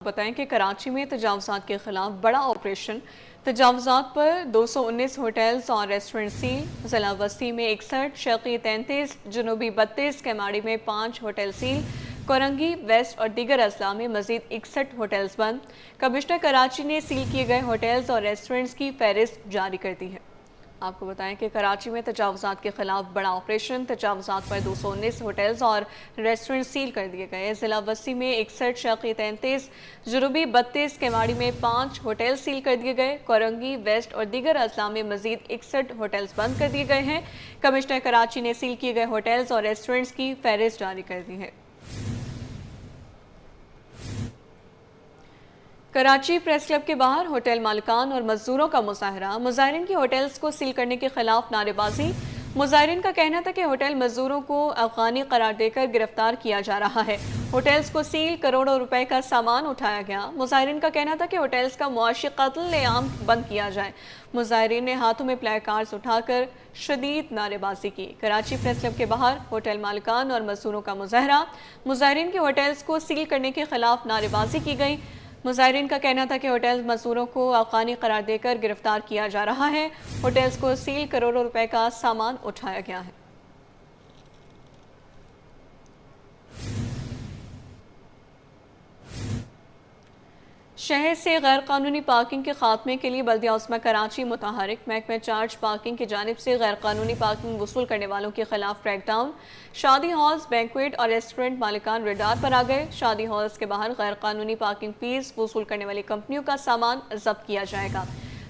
بتائیں کہ کراچی میں تجاوزات کے خلاف بڑا آپریشن، تجاوزات پر 219 ہوٹلز اور ریسٹورنٹ سیل، ضلع وسطی میں 61، شرقی 33، جنوبی 32، کیماڑی میں 5 ہوٹل سیل، کورنگی ویسٹ اور دیگر اضلاع میں مزید 61 ہوٹلز بند۔ کمشنر کراچی نے سیل کیے گئے ہوٹلز اور ریسٹورنٹس کی فہرست جاری کر دی ہے۔ آپ کو بتائیں کہ کراچی میں تجاوزات کے خلاف بڑا آپریشن، تجاوزات پر 219 ہوٹلز اور ریسٹورنٹ سیل کر دیے گئے۔ ضلع وسطی میں 61، شرقی 33، جنوبی 32، کیماڑی میں 5 ہوٹل سیل کر دیے گئے۔ کورنگی ویسٹ اور دیگر اضلاع میں مزید 61 ہوٹلز بند کر دیے گئے ہیں۔ کمشنر کراچی نے سیل کیے گئے ہوٹلز اور ریسٹورنٹس کی فہرست جاری کر دی ہے۔ کراچی پریس کلب کے باہر ہوٹل مالکان اور مزدوروں کا مظاہرہ، مظاہرین کی ہوٹلز کو سیل کرنے کے خلاف نعرے بازی۔ مظاہرین کا کہنا تھا کہ ہوٹل مزدوروں کو افغانی قرار دے کر گرفتار کیا جا رہا ہے۔ ہوٹلز کو سیل، کروڑوں روپے کا سامان اٹھایا گیا۔ مظاہرین کا کہنا تھا کہ ہوٹلز کا معاشی قتل عام بند کیا جائے۔ مظاہرین نے ہاتھوں میں پلے کارڈز اٹھا کر شدید نعرے بازی کی۔ کراچی پریس کلب کے باہر ہوٹل مالکان اور مزدوروں کا مظاہرہ، مظاہرین کے ہوٹلز کو سیل کرنے کے خلاف نعرے بازی کی گئی۔ مظاہرین کا کہنا تھا کہ ہوٹل مزدوروں کو افغانی قرار دے کر گرفتار کیا جا رہا ہے۔ ہوٹلز کو سیل، کروڑوں روپے کا سامان اٹھایا گیا ہے۔ شہر سے غیر قانونی پارکنگ کے خاتمے کے لیے بلدیہ عظمیٰ کراچی متحرک، محکمہ چارج پارکنگ کی جانب سے غیر قانونی پارکنگ وصول کرنے والوں کے خلاف کریک ڈاؤن۔ شادی ہالز، بینکویٹ اور ریسٹورنٹ مالکان ریڈار پر آ گئے۔ شادی ہالز کے باہر غیر قانونی پارکنگ فیس وصول کرنے والی کمپنیوں کا سامان ضبط کیا جائے گا۔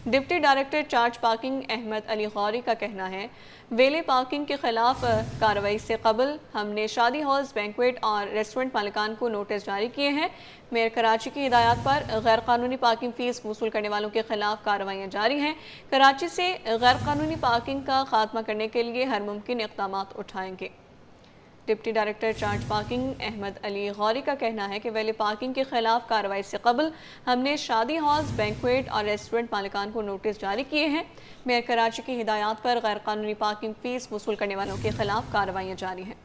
Deputy director charge parking Ahmed Ali Ghauri کا کہنا ہے، ویلے پارکنگ کے خلاف کارروائی سے قبل ہم نے شادی ہالز، بینکویٹ اور ریسٹورنٹ مالکان کو نوٹس جاری کیے ہیں۔ میئر کراچی کی ہدایات پر غیر قانونی پارکنگ فیس وصول کرنے والوں کے خلاف کارروائیاں جاری ہیں۔ کراچی سے غیر قانونی پارکنگ کا خاتمہ کرنے کے لیے ہر ممکن اقدامات اٹھائیں گے۔ Deputy director charge parking Ahmed Ali Ghauri کا کہنا ہے کہ ویلے پارکنگ کے خلاف کارروائی سے قبل ہم نے شادی ہالز، بینکویٹ اور ریسٹورنٹ مالکان کو نوٹس جاری کیے ہیں۔ میئر کراچی کی ہدایات پر غیر قانونی پارکنگ فیس وصول کرنے والوں کے خلاف کارروائیاں جاری ہیں۔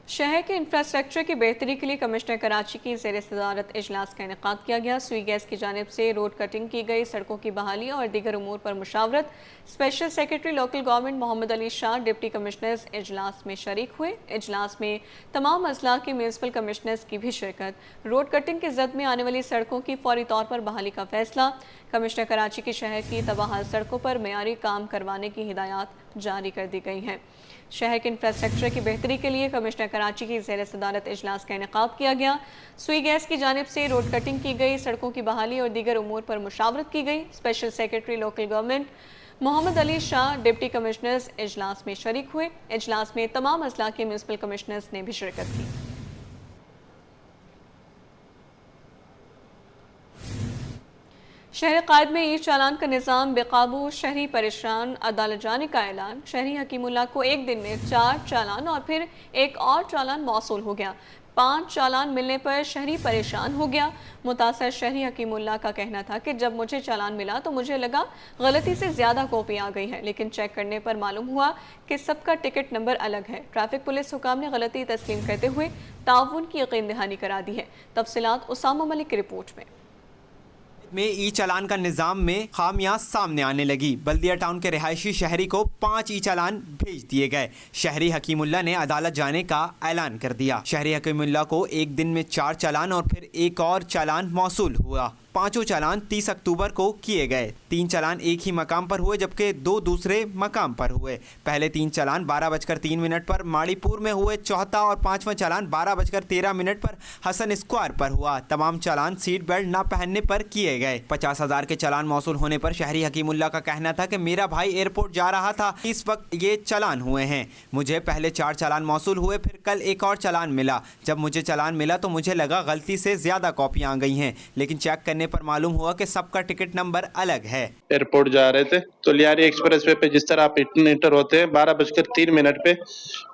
شہر کے انفراسٹرکچر کی بہتری کے لیے کمشنر کراچی کی زیر صدارت اجلاس کا انعقاد کیا گیا۔ سوئی گیس کی جانب سے روڈ کٹنگ کی گئی، سڑکوں کی بحالی اور دیگر امور پر مشاورت۔ اسپیشل سیکرٹری لوکل گورنمنٹ محمد علی شاہ ڈپٹی کمشنرز اجلاس میں شریک ہوئے۔ اجلاس میں تمام اضلاع کے میونسپل کمشنرز کی بھی شرکت۔ روڈ کٹنگ کے زد میں آنے والی سڑکوں کی فوری طور پر بحالی کا فیصلہ۔ کمشنر کراچی کی شہر کی تباہ سڑکوں پر معیاری کام کروانے کی ہدایات جاری کر دی گئی ہیں۔ شہر کے انفراسٹرکچر کی بہتری کے لیے کمشنر کراچی کی زیر صدارت اجلاس کا انعقاد کیا گیا۔ سوئی گیس کی جانب سے روڈ کٹنگ کی گئی، سڑکوں کی بحالی اور دیگر امور پر مشاورت کی گئی۔ اسپیشل سیکرٹری لوکل گورنمنٹ محمد علی شاہ ڈپٹی کمشنرز اجلاس میں شریک ہوئے۔ اجلاس میں تمام اضلاع کے میونسپل کمشنرز نے بھی شرکت کی۔ شہر قائد میں ای چالان کا نظام بے قابو، شہری پریشان، عدالت جانے کا اعلان۔ شہری حکیم اللہ کو ایک دن میں 4 چالان اور پھر ایک اور چالان موصول ہو گیا۔ 5 چالان ملنے پر شہری پریشان ہو گیا۔ متاثر شہری حکیم اللہ کا کہنا تھا کہ جب مجھے چالان ملا تو مجھے لگا غلطی سے زیادہ کاپی آ گئی ہے، لیکن چیک کرنے پر معلوم ہوا کہ سب کا ٹکٹ نمبر الگ ہے۔ ٹریفک پولیس حکام نے غلطی تسلیم کرتے ہوئے تعاون کی یقین دہانی کرا دی ہے۔ تفصیلات اسامہ ملک کی رپورٹ میں ای چالان کا نظام میں خامیاں سامنے آنے لگی۔ بلدیہ ٹاؤن کے رہائشی شہری کو 5 ای چالان بھیج دیے گئے۔ شہری حکیم اللہ نے عدالت جانے کا اعلان کر دیا۔ شہری حکیم اللہ کو ایک دن میں 4 چالان اور پھر ایک اور چالان موصول ہوا۔ 5 چالان 30 اکتوبر کو کیے گئے۔ 3 چالان ایک ہی مقام پر ہوئے جبکہ 2 دوسرے مقام پر ہوئے۔ پہلے 3 چالان 12:03 پر ماڑی پور میں ہوئے، چوتھا اور 5واں چالان 12:13 پر حسن اسکوائر پر ہوا۔ تمام چالان سیٹ بیلٹ نہ پہننے پر کیے گئے۔ 50,000 کے چالان موصول ہونے پر شہری حکیم اللہ کا کہنا تھا کہ میرا بھائی ایئرپورٹ جا رہا تھا، اس وقت یہ چالان ہوئے ہیں۔ مجھے پہلے 4 چالان موصول ہوئے، پھر کل ایک اور چالان ملا۔ جب مجھے چالان ملا تو مجھے لگا غلطی سے زیادہ کاپیاں آ گئی ہیں، لیکن چیک کرنے जानने पर मालूम हुआ कि सबका टिकट नंबर अलग है। एयरपोर्ट जा रहे थे तो लियारी एक्सप्रेस वे पे जिस तरह आप इंटर होते हैं 12:03 पे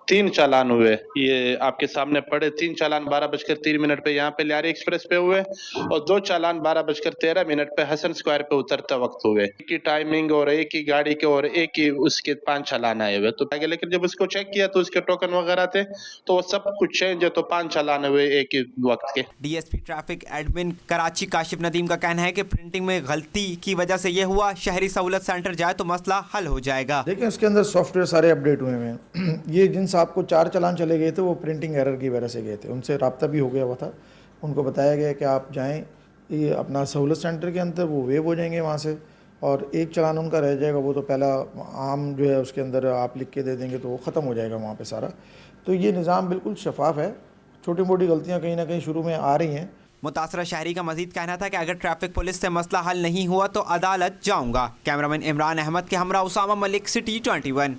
3 चालान हुए। ये आपके सामने पड़े 3 चालान 12:03 पे यहाँ पे लियारी एक्सप्रेस पे हुए और 2 चालान 12:13 पे हसन स्क्वायर पे उतरते वक्त हुए। एक ही टाइमिंग और एक ही गाड़ी के और एक ही उसके 5 चालान आए हुए। तो लेकिन जब उसको चेक किया तो उसके टोकन वगैरह थे तो वो सब कुछ चेंज है, तो 5 चालान हुए एक ही वक्त के। DSP traffic admin Karachi Kashif Nadeem का कहना है कि प्रिंटिंग में गलती की वजह से ये हुआ। शहरी सहूलत सेंटर जाए तो मसला हल हो जाएगा। देखिए उसके अंदर सॉफ्टवेयर सारे अपडेट हुए हैं। ये जिन साहब को 4 चालान चले गए थे वो प्रिंटिंग एरर की वजह से गए थे, उनसे रब्ता भी हो गया हुआ था। उनको बताया गया कि आप जाएं ये अपना सहूलत सेंटर के अंदर, वो वेव हो जाएंगे वहाँ से और एक चालान उनका रह जाएगा, वो तो पहला आम जो है उसके अंदर आप लिख के दे देंगे तो वो ख़त्म हो जाएगा वहाँ पे सारा। तो ये निज़ाम बिल्कुल शफाफ है। छोटी मोटी गलतियाँ कहीं ना कहीं शुरू में आ रही हैं। मुतासरा शहरी का मजीद कहना था कि अगर ट्रैफिक पुलिस से मसला हल नहीं हुआ तो अदालत जाऊंगा। कैमरामैन इमरान अहमद के हमरा उसामा मलिक, सिटी 21।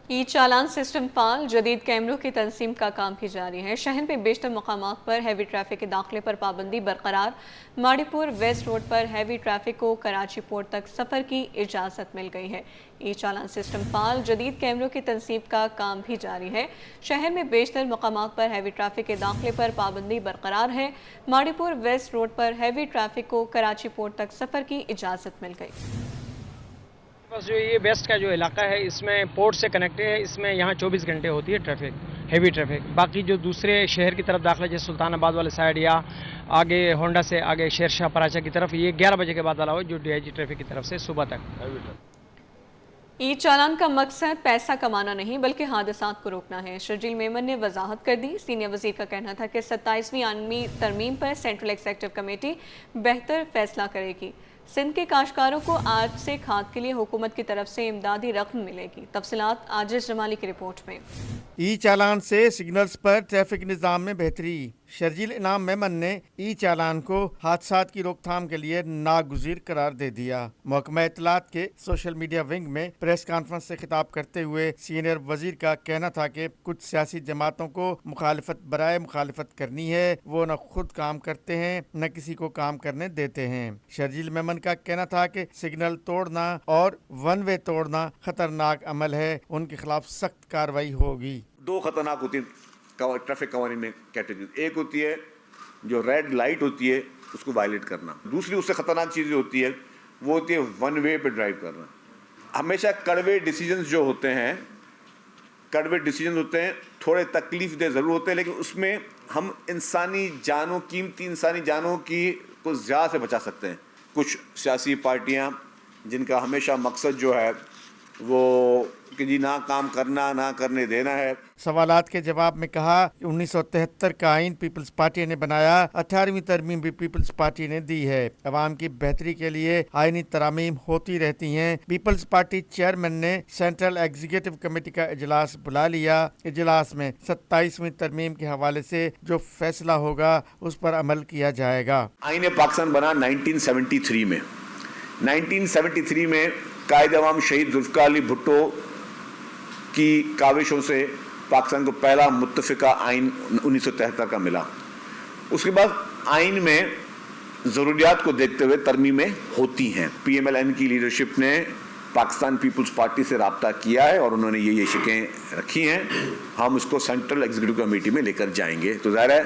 ई चालान सिस्टम फाल, जदीद कैमरों की तंसीम का काम भी जारी है। शहर में बेशतर मकामात पर हैवी ट्रैफिक के दाखिले पर पाबंदी बरकरार। माड़ीपुर वेस्ट रोड पर हैवी ट्रैफिक को कराची पोर्ट तक सफ़र की इजाज़त मिल गई है। ई चालान सिस्टम फाल, जदीद कैमरों की तंसीब का काम भी जारी है। शहर में बेशतर मकामात पर हैवी ट्रैफिक के दाखिले पर पाबंदी बरकरार है। माड़ीपुर वेस्ट रोड पर हैवी ट्रैफिक को कराची पोर्ट तक सफ़र की इजाज़त मिल गई। बस जो ये वेस्ट का जो इलाका है इसमें पोर्ट से कनेक्टेड है, इसमें यहाँ 24 घंटे होती है ट्रैफिक, हैवी ट्रैफिक। बाकी जो दूसरे शहर की तरफ दाखिला जैसे सुल्तानाबाद वाले साइड या आगे होंडा से आगे शेरशाह पराचा की तरफ, ये 11 बजे के बाद अलावा जो डीआईजी ट्रैफिक की तरफ से सुबह तक। ई चालान का मकसद पैसा कमाना नहीं बल्कि हादसात को रोकना है। शर्जील मेमन ने वजाहत कर दी। सीनियर वजीर का कहना था कि 27वीं आइनी तरमीम पर सेंट्रल एग्जीक्यूटिव कमेटी बेहतर फैसला करेगी। सिंध के काश्तकारों को आज से खाद के लिए हुकूमत की तरफ से इमदादी रकम मिलेगी। तफसीलात आजिज जमाली की रिपोर्ट में। ई चालान से सिग्नल्स पर ट्रैफिक निज़ाम में बेहतरी। शर्जील इनाम मेमन ने ई चालान को हादसात की रोकथाम के लिए नागुज़ीर करार दे दिया। महकमा इत्तलात के सोशल मीडिया विंग में प्रेस कॉन्फ्रेंस से खिताब करते हुए सीनियर वजीर का कहना था कि कुछ सियासी जमातों को मुखालिफत बराए मुखालिफत करनी है, वो न खुद काम करते हैं न किसी को काम करने देते हैं। शर्जील मेमन का कहना था कि सिग्नल तोड़ना और वन वे तोड़ना खतरनाक अमल है, उनके खिलाफ सख्त कार्रवाई होगी। 2 खतरनाक होती हैं ट्रैफिक कवानीन में कैटेगरी। एक होती है जो रेड लाइट होती है उसको वायलेट करना, दूसरी उससे खतरनाक चीज़ होती है वो होती है वन वे पे ड्राइव करना। हमेशा कड़वे डिसीजंस जो होते हैं, कड़वे डिसीजन होते हैं, थोड़े तकलीफ दे ज़रूर होते हैं, लेकिन उसमें हम इंसानी जानों, कीमती इंसानी जानों की को ज़्यादा से बचा सकते हैं। कुछ सियासी पार्टियां जिनका हमेशा मकसद जो है वो कि जी ना काम करना ना करने देना है। सवालात के जवाब में कहा कि 1973 का आइन पीपल्स पार्टी ने बनाया, 18वीं तरमीम भी पीपल्स पार्टी ने दी है। अवाम की बेहतरी के लिए आइनी तरामीम होती रहती हैं। पीपल्स पार्टी चेयरमैन ने सेंट्रल एग्जीक्यूटिव कमेटी का इजलास बुला लिया। इजलास में 27वीं तरमीम के हवाले से जो फैसला होगा उस पर अमल किया जाएगा। आइन पाकिस्तान बना 1973 में। 1973 में कायद अवाम शहीद जुल्फ़िकार अली भुट्टो की काविशों से पाकिस्तान को पहला मुत्तफ़िका आइन 1973 का मिला। उसके बाद आइन में ज़रूरियात को देखते हुए तरमीमें होती हैं। PMLN की लीडरशिप ने पाकिस्तान पीपल्स पार्टी से रब्ता किया है और उन्होंने ये शिकें रखी हैं। हम उसको सेंट्रल एग्जीक्यूटिव कमेटी में लेकर जाएंगे। तो ज़ाहिर है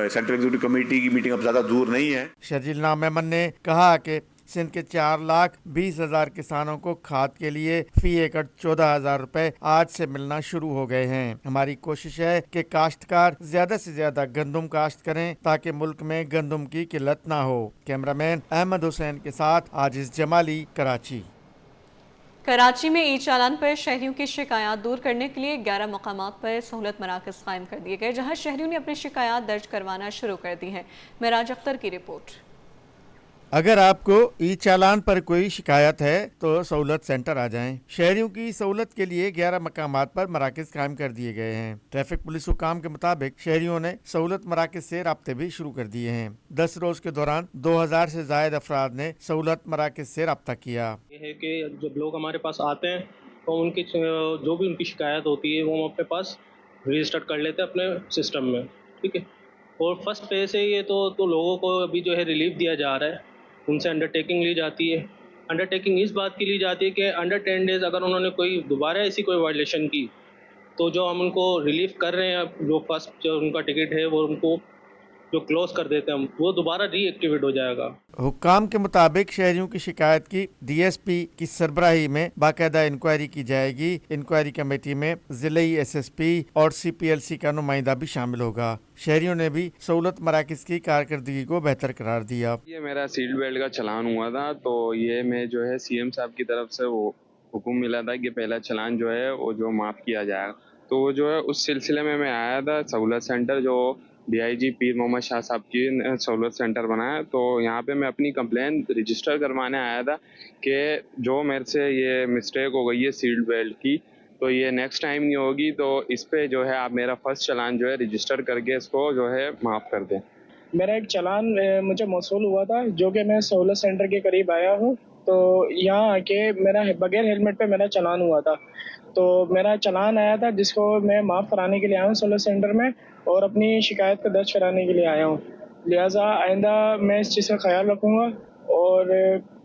सेंट्रल एग्जीक्यूटिव कमेटी की मीटिंग अब ज़्यादा दूर नहीं है। शर्जील मेमन ने कहा कि सिंध के 4,20,000 किसानों को खाद के लिए फी एकड़ 14,000 रुपए आज से मिलना शुरू हो गए हैं। हमारी कोशिश है कि काश्तकार ज्यादा से ज्यादा गंदम काश्त करें ताकि मुल्क में गंदम की किल्लत ना हो। कैमरामैन अहमद हुसैन के साथ आजिज जमाली, कराची। कराची में ई चालान पर शहरियों की शिकायत दूर करने के लिए 11 मकामात पर सहूलत मराकज़ कायम कर दिए गए, जहां शहरियों ने अपनी शिकायत दर्ज करवाना शुरू कर दी है। मेराज अख्तर की रिपोर्ट। अगर आपको ई चालान पर कोई शिकायत है तो सहूलत सेंटर आ जाएं। शहरियों की सहूलत के लिए 11 मकामात पर मराकज़ कायम कर दिए गए हैं। ट्रैफिक पुलिस हुकाम के मुताबिक शहरियों ने सहूलत मराकज़ से राब्ते भी शुरू कर दिए हैं। 10 रोज के दौरान 2000 से ज़ायद अफराद ने सहूलत मराकज़ से राब्ता किया। ये है कि जब लोग हमारे पास आते हैं तो उनकी जो भी उनकी शिकायत होती है वो हम अपने पास रजिस्टर कर लेते हैं अपने सिस्टम में, ठीक है। اور فرسٹ پے سے یہ تو لوگوں کو ابھی جو ہے ریلیف دیا جا رہا ہے، ان سے انڈرٹیکنگ لی جاتی ہے. انڈرٹیکنگ اس بات کی لی جاتی ہے کہ انڈر 10 ڈیز اگر انہوں نے کوئی دوبارہ ایسی کوئی وائلیشن کی تو جو ہم ان کو ریلیف کر رہے ہیں، جو فرسٹ جو ان کا ٹکٹ ہے وہ ان کو جو کلوز کر دیتے ہیں ہم، وہ دوبارہ ری ایکٹیویٹ ہو جائے گا. حکام کے مطابق شہریوں کی شکایت کی ڈی ایس پی کی سربراہی میں باقاعدہ انکوائری کی جائے گی. انکوائری کمیٹی میں ضلعی ایس ایس پی اور سی پی ایل سی کا نمائندہ بھی شامل ہوگا. شہریوں نے بھی سہولت مراکز کی کارکردگی کو بہتر قرار دیا. یہ میرا سیٹ بیلٹ کا چلان ہوا تھا، تو یہ میں جو ہے سی ایم صاحب کی طرف سے وہ حکم ملا تھا کہ پہلا چلان جو ہے وہ جو معاف کیا جائے گا. تو وہ جو ہے اس سلسلے میں آیا تھا. سہولت سینٹر جو ڈی آئی جی پیر محمد شاہ صاحب کی سہولت سینٹر بنایا، تو یہاں پہ میں اپنی کمپلین رجسٹر کروانے آیا تھا کہ جو میرے سے یہ مسٹیک ہو گئی ہے سیٹ بیلٹ کی، تو یہ نیکسٹ ٹائم نہیں ہوگی. تو اس پہ جو ہے آپ میرا فرسٹ چلان جو ہے رجسٹر کر کے اس کو جو ہے معاف کر دیں. میرا ایک چلان مجھے موصول ہوا تھا، جو کہ میں سہولت سینٹر کے قریب آیا ہوں، تو یہاں آ کے میرا بغیر ہیلمٹ پہ میرا چلان ہوا تھا. تو میرا چلان آیا تھا جس کو میں معاف کرانے کے لیے آیا ہوں سہولت سینٹر میں، اور اپنی شکایت کو درج کرانے کے لیے آیا ہوں. لہٰذا آئندہ میں اس چیز کا خیال رکھوں گا اور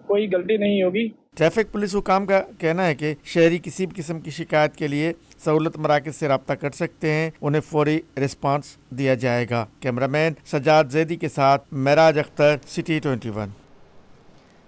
کوئی غلطی نہیں ہوگی. ٹریفک پولیس حکام کا کہنا ہے کہ شہری کسی بھی قسم کی شکایت کے لیے سہولت مراکز سے رابطہ کر سکتے ہیں، انہیں فوری رسپانس دیا جائے گا. کیمرہ مین سجاد زیدی کے ساتھ معراج اختر، سٹی 21.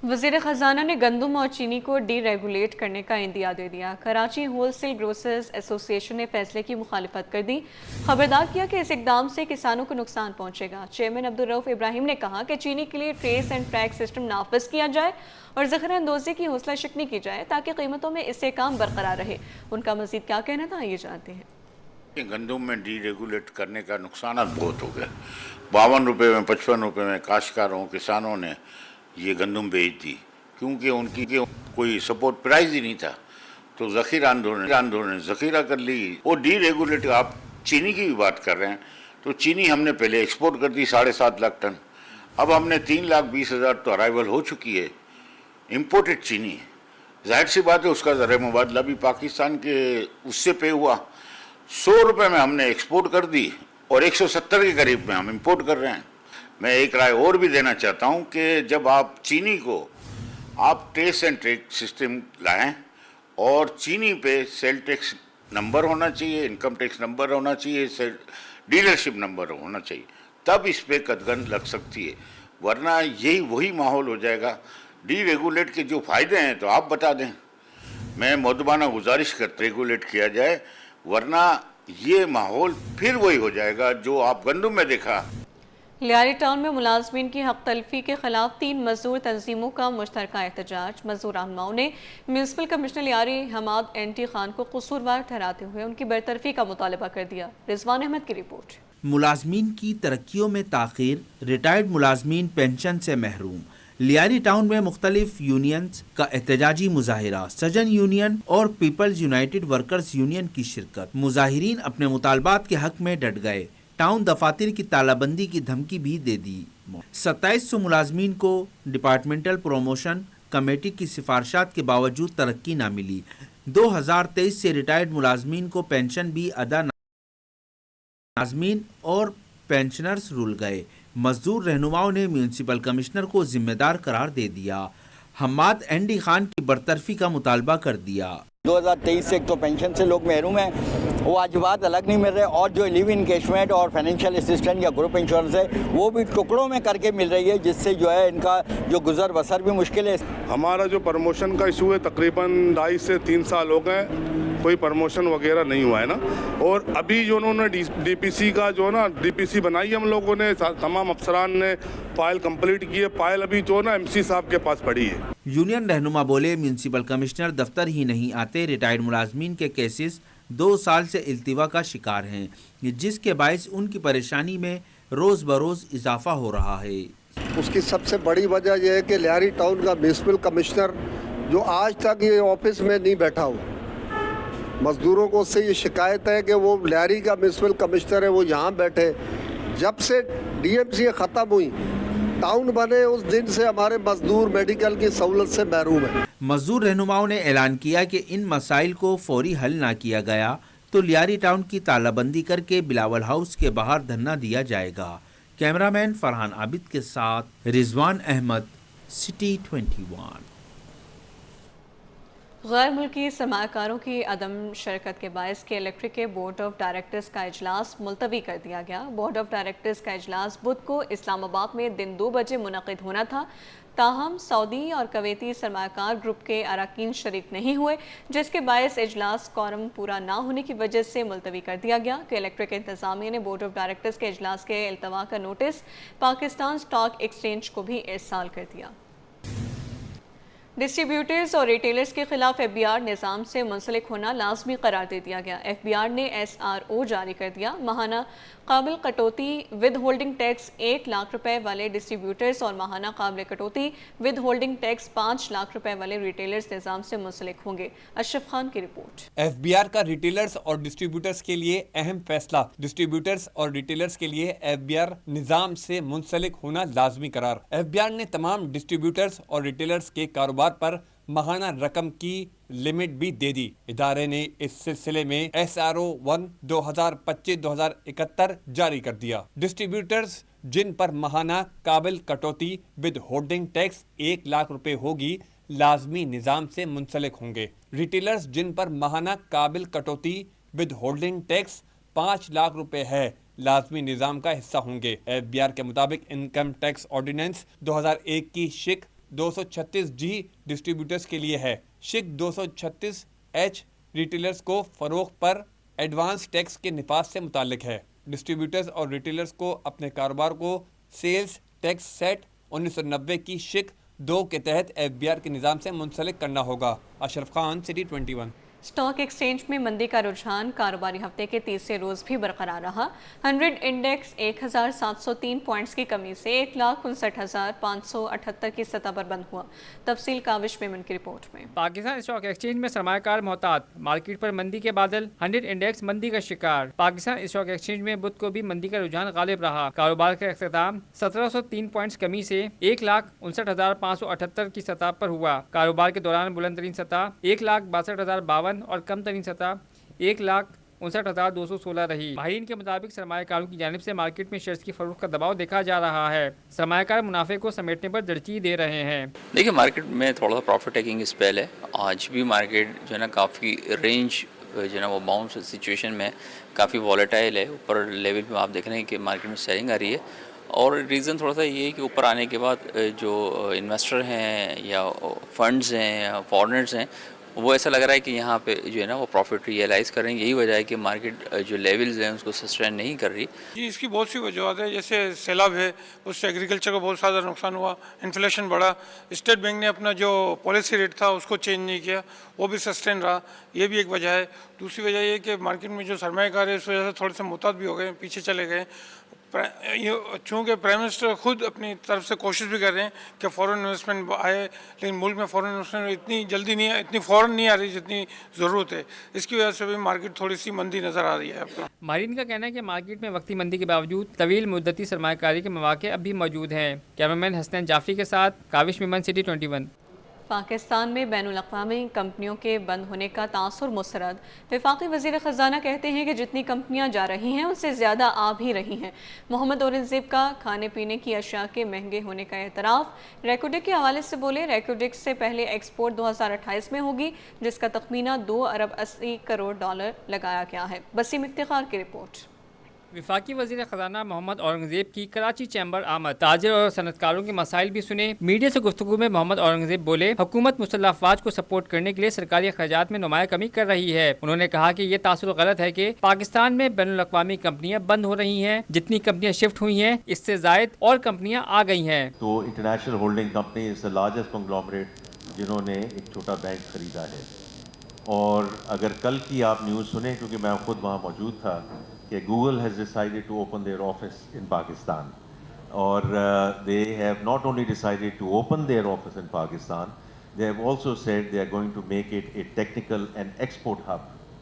وزیر خزانہ نے گندم اور چینی کو ڈی ریگولیٹ کرنے کا عندیہ دے دیا. کراچی ہول سیل گروسرز ایسوسی ایشن نے فیصلے کی مخالفت کر دی. خبردار کیا کہ اس اقدام سے کسانوں کو نقصان پہنچے گا. چیئرمین عبدالرؤف ابراہیم نے کہا کہ چینی کے لیے ٹریس اینڈ ٹریک سسٹم نافذ کیا جائے اور ذخیرہ اندوزی کی حوصلہ شکنی کی جائے تاکہ قیمتوں میں استحکام برقرار رہے. ان کا مزید کیا کہنا تھا، یہ جانتے ہیں. گندم میں ڈی ریگولیٹ کرنے کا نقصانات بہت ہو گئے. 52 روپے میں 55 روپے میں کاشتکاروں کسانوں نے یہ گندم بیچ دی، کیونکہ ان کی کوئی سپورٹ پرائز ہی نہیں تھا. تو ذخیرہ اندروں نے ذخیرہ کر لی. وہ ڈی ریگولیٹ، آپ چینی کی بھی بات کر رہے ہیں، تو چینی ہم نے پہلے ایکسپورٹ کر دی 7.5 لاکھ ٹن. اب ہم نے 3,20,000 تو ارائیول ہو چکی ہے امپورٹڈ چینی. ظاہر سی بات ہے اس کا ذرائع مبادلہ بھی پاکستان کے اس سے پے ہوا. 100 روپے میں ہم نے ایکسپورٹ کر دی اور 170 کے قریب میں ہم امپورٹ کر رہے ہیں. میں ایک رائے اور بھی دینا چاہتا ہوں کہ جب آپ چینی کو آپ ٹریس اینڈ ٹریک سسٹم لائیں اور چینی پہ سیل ٹیکس نمبر ہونا چاہیے، انکم ٹیکس نمبر ہونا چاہیے، ڈیلرشپ نمبر ہونا چاہیے، تب اس پہ قدغن لگ سکتی ہے. ورنہ یہی وہی ماحول ہو جائے گا. ڈی ریگولیٹ کے جو فائدے ہیں تو آپ بتا دیں. میں مؤدبانہ گزارش کرتا ریگولیٹ کیا جائے، ورنہ یہ ماحول پھر وہی ہو جائے گا جو آپ گندم میں دیکھا. لیاری ٹاؤن میں ملازمین کی حق تلفی کے خلاف 3 مزدور تنظیموں کا مشترکہ احتجاج. مزدور رہنماؤں نے میونسپل کمشنر لیاری حماد این.ٹی خان کو قصوروار ٹھہراتے ہوئے ان کی برطرفی کا مطالبہ کر دیا. رضوان احمد کی رپورٹ. ملازمین کی ترقیوں میں تاخیر، ریٹائرڈ ملازمین پینشن سے محروم. لیاری ٹاؤن میں مختلف یونینز کا احتجاجی مظاہرہ، سجن یونین اور پیپلز یونائیٹڈ ورکرز یونین کی شرکت. مظاہرین اپنے مطالبات کے حق میں ڈٹ گئے. ٹاؤن دفاتر کی تالہ بندی کی دھمکی بھی دے دی. 2700 ملازمین کو ڈپارٹمنٹل پروموشن کمیٹی کی سفارشات کے باوجود ترقی نہ ملی. 2023 سے ریٹائرڈ ملازمین کو پینشن بھی ادا نہ. ملازمین اور پینشنرز رول گئے. مزدور رہنماؤں نے میونسپل کمشنر کو ذمہ دار قرار دے دیا. حماد این.ڈی خان کی برطرفی کا مطالبہ کر دیا. 2023 سے ایک تو پینشن سے لوگ محروم ہیں، وہ واجبات الگ نہیں مل رہے، اور جو لیو انکیشمنٹ اور فائنینشیل اسسٹنٹ یا گروپ انشورنس ہے وہ بھی ٹکڑوں میں کر کے مل رہی ہے، جس سے جو ہے ان کا جو گزر بسر بھی مشکل ہے. ہمارا جو پروموشن کا ایشو ہے تقریباً 2.5 سے 3 سال ہو گئے، کوئی پروموشن وغیرہ نہیں ہوا ہے نا. اور ابھی جو انہوں نے ڈی پی سی کا جو نا ڈی پی سی بنائی ہم لوگوں نے، تمام افسران نے فائل کمپلیٹ کی ہے. فائل ابھی جو نا ایم سی صاحب کے پاس پڑی ہے. یونین رہنما بولے میونسپل کمشنر دفتر ہی نہیں آتے. ریٹائرڈ ملازمین کے کیسز 2 سال سے التوا کا شکار ہیں، جس کے باعث ان کی پریشانی میں روز بروز اضافہ ہو رہا ہے. اس کی سب سے بڑی وجہ یہ ہے کہ لیاری ٹاؤن کا میونسپل کمشنر جو آج تک یہ آفس میں نہیں بیٹھا ہو. مزدوروں کو اس سے یہ شکایت ہے کہ وہ لیاری کا میونسپل کمشنر ہے، وہ یہاں بیٹھے. جب سے ڈی ایم سی ختم ہوئی، ٹاؤن بنے، اس دن سے ہمارے مزدور میڈیکل کی سہولت سے محروم ہیں. مزدور رہنماؤں نے اعلان کیا کہ ان مسائل کو فوری حل نہ کیا گیا تو لیاری ٹاؤن کی تالہ بندی کر کے بلاول ہاؤس کے باہر دھرنا دیا جائے گا. कैमरामैन फरहान आबिद के साथ रिजवान अहमद, सिटी 21। गैर मुल्की सरमाकारों की अदम शरकत के बायस के इलेक्ट्रिक के बोर्ड ऑफ डायरेक्टर्स का इजलास मुलतवी कर दिया गया। बोर्ड ऑफ डायरेक्टर्स का इजलास बुध को इस्लामाबाद में दिन 2 बजे मुनक़िद होना था, ताहम सऊदी और कवैती सरमाकार ग्रुप के अरकान शरीक नहीं हुए, जिसके बायस इजलास कौरम पूरा ना होने की वजह से मुलतवी कर दिया गया कि इलेक्ट्रिक इंतज़ामिया ने बोर्ड ऑफ डायरेक्टर्स के इजलास के इल्तवा का नोटिस पाकिस्तान स्टॉक एक्सचेंज को भी इरसाल कर दिया। डिस्ट्रीब्यूटर्स और रिटेलर्स के खिलाफ FBR निज़ाम से मुंसलिक होना लाजमी करार दे दिया गया। FBR ने SRO जारी कर दिया। माहाना काबिल कटौती विद होल्डिंग टैक्स 1 लाख रुपए वाले डिस्ट्रीब्यूटर्स और माहाना काबिल कटौती विद होल्डिंग टैक्स 5 लाख रुपए वाले रिटेलर्स निज़ाम से मुंसलिक होंगे। अशरफ खान की रिपोर्ट। FBR का रिटेलर्स और डिस्ट्रीब्यूटर्स के लिए अहम फैसला। डिस्ट्रीब्यूटर्स और रिटेलर्स के लिए FBR निज़ाम से मुंसलिक होना लाजमी करार। FBR ने तमाम डिस्ट्रीब्यूटर्स और रिटेलर्स के कारोबार पर माहाना रकम की लिमिट भी दे दी। इदारे ने इस सिलसिले में SRO 1 2025-2071 जारी कर दिया। डिस्ट्रीब्यूटर्स जिन पर माहाना काबिल कटौती विद होल्डिंग टैक्स 1 लाख रुपए होगी, लाजमी निज़ाम से मुंसलिक होंगे। रिटेलर्स जिन पर माहाना काबिल कटौती विद होल्डिंग टैक्स 5 लाख रुपए है, लाजमी निज़ाम का हिस्सा होंगे। FBR के मुताबिक इनकम टैक्स ऑर्डिनेंस 2001 की शिक 236G डिस्ट्रीब्यूटर्स के लिए है। शिक 236H रिटेलर्स को फरोख्त पर एडवांस टैक्स के निफाज से मुतालिक है। डिस्ट्रीब्यूटर्स और रिटेलर्स को अपने कारोबार को सेल्स टैक्स सेट 1990 की शिक 2 के तहत FBR के निज़ाम से मुंसलिक करना होगा। Ashraf Khan, city 21। Stock exchange में मंदी का रुझान कारोबारी हफ्ते के तीसरे रोज भी बरकरार रहा। 100 इंडेक्स 1703 पॉइंट्स की कमी से 1,59,578 की सतह पर बंद हुआ। तफसील काविश मेमन की रिपोर्ट में। पाकिस्तान स्टॉक एक्सचेंज में सरमायाकार मोहतात, मार्केट पर मंदी के बादल। 100 इंडेक्स मंदी का शिकार। पाकिस्तान स्टॉक एक्सचेंज में बुध को भी मंदी का रुझान गालिब रहा। कारोबार का अख्ताम 1703 पॉइंट्स कमी से 1,59,578 की सतह पर हुआ। कारोबार के दौरान बुलंद तरीन सतह 1,62,052 और कम तरीन सतह 1,59,216 रही। माहिरीन के मुताबिक सरमायाकारों की जानिब से मार्केट में शेयर्स की फरोख्त का दबाव देखा जा रहा है। सरमायाकार मुनाफे को समेटने पर तरजीह दे रहे हैं। देखिए, मार्केट में थोड़ा सा प्रॉफिट टेकिंग स्पेल है। आज भी मार्केट जो है ना काफ़ी रेंज जो है ना वो बाउंस सिचुएशन में काफ़ी वॉलेटाइल है। ऊपर लेवल पे आप देख रहे हैं कि मार्केट में सेलिंग आ रही है, और रीज़न थोड़ा सा ये है कि ऊपर आने के बाद जो इन्वेस्टर हैं या फंड्स हैं या फॉरेनर्स हैं, वो ऐसा लग रहा है कि यहाँ पे जो है ना वो प्रॉफिट रियलाइज़ कर रहे हैं। यही वजह है कि मार्केट जो लेवल्स हैं उसको सस्टेन नहीं कर रही। जी, इसकी बहुत सी वजूहत है। जैसे सैलाब है, उससे एग्रीकल्चर को बहुत ज़्यादा नुकसान हुआ, इन्फ्लेशन बढ़ा, स्टेट बैंक ने अपना जो पॉलिसी रेट था उसको चेंज नहीं किया, वो भी सस्टेन रहा, ये भी एक वजह है। दूसरी वजह ये कि मार्केट में जो सरमायाकार है इस वजह से थोड़े से मुहतात भी हो गए, पीछे चले गए। चूँकि प्राइम मिनिस्टर खुद अपनी तरफ से कोशिश भी कर रहे हैं कि फ़ॉरेन इन्वेस्टमेंट आए, लेकिन मुल्क में फ़ॉरेन इन्वेस्टमेंट इतनी जल्दी नहीं है, इतनी फ़ौरन नहीं आ रही जितनी ज़रूरत है। इसकी वजह से भी मार्केट थोड़ी सी मंदी नज़र आ रही है। आपको माहिरीन का कहना है कि मार्केट में वक्ती मंदी के बावजूद तवील मुद्दती सरमायाकारी के मौके अब भी मौजूद हैं। कैमरामैन हसनैन जाफी के साथ काविश मेमन, सिटी 21। पाकिस्तान में बैनुल-अक़वामी कंपनियों के बंद होने का तासुर मुस्तरद। वफाकी वज़ीर ख़ज़ाना कहते हैं कि जितनी कंपनियां जा रही हैं उनसे ज़्यादा आ भी रही हैं। मोहम्मद औरंगज़ेब का खाने पीने की अशिया के महंगे होने का एतराफ़। रैकोडेक के हवाले से बोले, रैकोडेक से पहले एक्सपोर्ट 2028 में होगी, जिसका तखमीना $2 अरब 80 करोड़ लगाया गया है। बसीम इफ्तिखार की रिपोर्ट। वफाकी वज़ीर ख़ज़ाना मोहम्मद औरंगज़ेब की कराची चैम्बर आमद। ताजिर और सनतकारों के मसाइल भी सुने। मीडिया से गुफ्तगू में मोहम्मद औरंगज़ेब बोले, हुकूमत मुसल्लह अफ़वाज को सपोर्ट करने के लिए सरकारी अख़राजात में नुमाया कमी कर रही है। उन्होंने कहा कि ये तासुर गलत है कि पाकिस्तान में बैनुल-अक़वामी कंपनियाँ बंद हो रही हैं। जितनी कंपनियाँ शिफ्ट हुई हैं, इससे ज़ायद और कंपनियाँ आ गई हैं। तो international holding company is the largest conglomerate जिन्होंने एक छोटा बैंक खरीदा है। और अगर कल की आप न्यूज़ सुने, क्योंकि मैं खुद वहाँ मौजूद था, कि Google has decided to open their office in Pakistan, or they have not only decided to open their office in Pakistan, they have also said they are going to make it a technical and export hub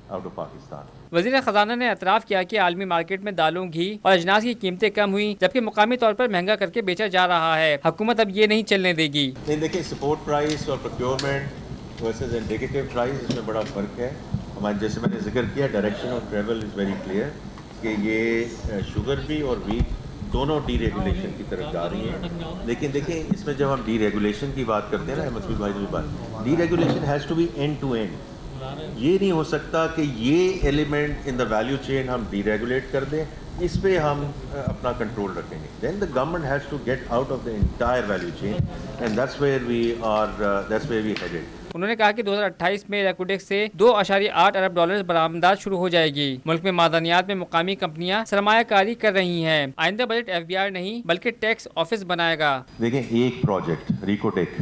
out of Pakistan. वज़ीर ख़ज़ाना ने एतराफ़ किया कि आलमी market में दालों, घी और अजनास की कीमतें कम हुई, जबकि मुकामी तौर पर महंगा करके बेचा जा रहा है। हुकूमत अब ये नहीं चलने देगी। नहीं, देखिए, सपोर्ट प्राइस और प्रोक्योरमेंट वर्सेस इंडिकेटिव प्राइस, इसमें बड़ा फ़र्क है। हमारे जैसे मैंने जिक्र किया, direction of travel is very clear कि ये शुगर भी और वीट दोनों डी रेगुलेशन की तरफ जा रही हैं। लेकिन देखिए इसमें जब हम डी रेगुलेशन की बात करते हैं ना मसूद भाई की बात, deregulation has to be end to end. ये नहीं हो सकता कि ये element in the value chain हम डी रेगुलेट कर दें, इस पे हम अपना कंट्रोल रखेंगे। Then the government has to get out of the entire value chain and that's where we are, that's where we headed. उन्होंने कहा कि 2028 में रेकोडेक्स से $2.8 अरब बरामदात शुरू हो जाएगी। मुल्क में मादनियात में मुकामी कंपनियां सरमायाकारी कर रही हैं। आइंदा बजट FBR नहीं बल्कि टैक्स ऑफिस बनाएगा। देखिए एक प्रोजेक्ट रिकोटेक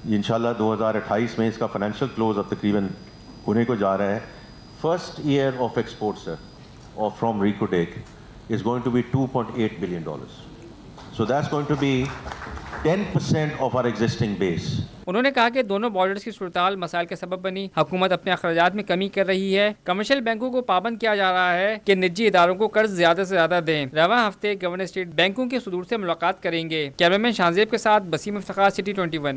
इंशाल्लाह 2028 में इसका फाइनेंशियल क्लोज अब तकरीबन होने को जा रहा है। First year of export sir और from रिकोटेक is going to be $2.8 billion. So that's going to be 10% of our existing base. उन्होंने कहा कि दोनों बॉर्डर्स की सूरत मसाइल के सबब बनी। हुकूमत अपने अखराजात में कमी कर रही है। कमर्शियल बैंकों को पाबंद किया जा रहा है कि निजी इदारों को कर्ज ज्यादा से ज्यादा दें। रवां हफ्ते गवर्नर स्टेट बैंकों के सुदूर से मुलाकात करेंगे। कैमरामैन शाहजेब के साथ बसीम इफ्तिखार, सिटी 21।